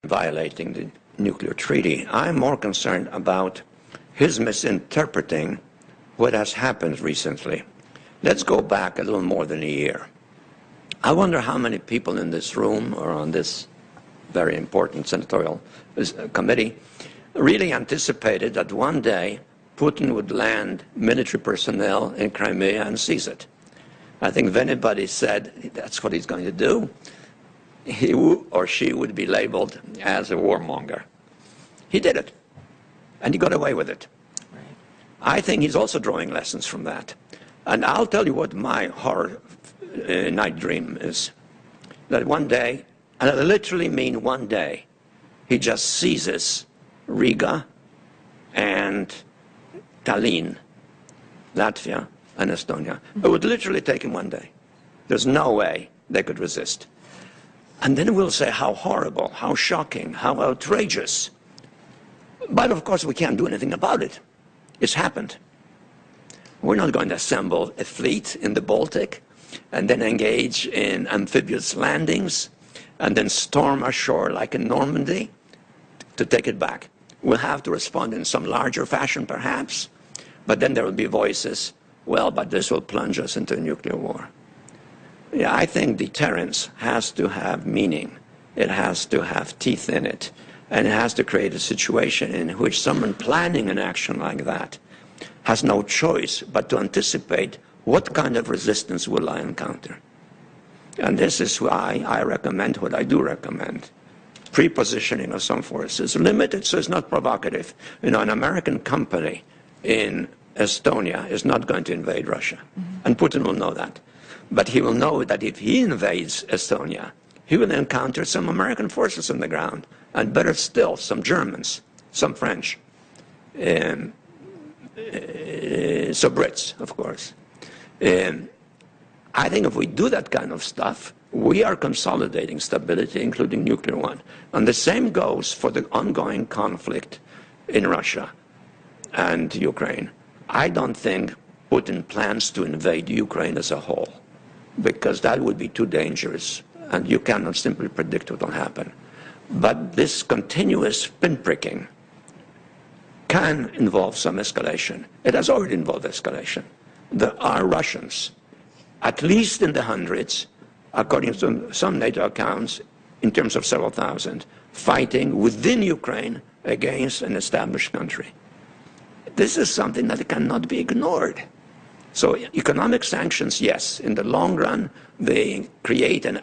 violating the nuclear treaty. I'm more concerned about his misinterpreting what has happened recently. Let's go back a little more than a year. I wonder how many people in this room or on this very important senatorial committee really anticipated that one day Putin would land military personnel in Crimea and seize it. I think if anybody said that's what he's going to do, he or she would be labeled as a warmonger. He did it, and he got away with it. Right. I think he's also drawing lessons from that. And I'll tell you what my horror night dream is, that one day, and I literally mean one day, he just seizes Riga and Tallinn, Latvia and Estonia. It would literally take him one day. There's no way they could resist. And then we'll say how horrible, how shocking, how outrageous. But of course we can't do anything about it. It's happened. We're not going to assemble a fleet in the Baltic and then engage in amphibious landings and then storm ashore like in Normandy to take it back. We'll have to respond in some larger fashion perhaps, but then there will be voices, well, but this will plunge us into a nuclear war. Yeah, I think deterrence has to have meaning. It has to have teeth in it. And it has to create a situation in which someone planning an action like that has no choice but to anticipate what kind of resistance will I encounter. And this is why I recommend what I do recommend. Pre-positioning of some forces, limited so it's not provocative. You know, an American company in Estonia is not going to invade Russia. And Putin will know that. But he will know that if he invades Estonia, he will encounter some American forces on the ground, and better still, some Germans, some French, so Brits, of course. I think if we do that kind of stuff, we are consolidating stability, including nuclear one. And the same goes for the ongoing conflict in Russia and Ukraine. I don't think Putin plans to invade Ukraine as a whole, because that would be too dangerous, and you cannot simply predict what will happen. But this continuous pinpricking can involve some escalation. It has already involved escalation. There are Russians, at least in the hundreds, according to some NATO accounts, in terms of several thousand, fighting within Ukraine against an established country. This is something that cannot be ignored. So economic sanctions, yes, in the long run, they create an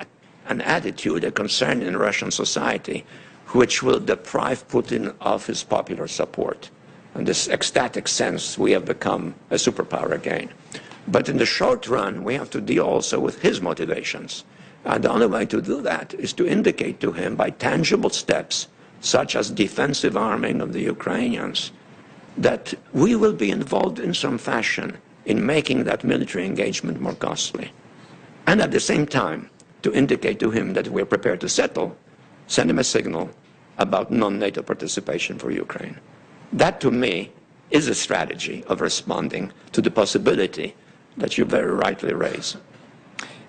attitude, a concern in Russian society, which will deprive Putin of his popular support. In this ecstatic sense, we have become a superpower again. But in the short run, we have to deal also with his motivations. And the only way to do that is to indicate to him by tangible steps, such as defensive arming of the Ukrainians, that we will be involved in some fashion in making that military engagement more costly. And at the same time, to indicate to him that we're prepared to settle, send him a signal about non-NATO participation for Ukraine. That, to me, is a strategy of responding to the possibility that you very rightly raise.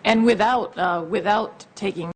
And without taking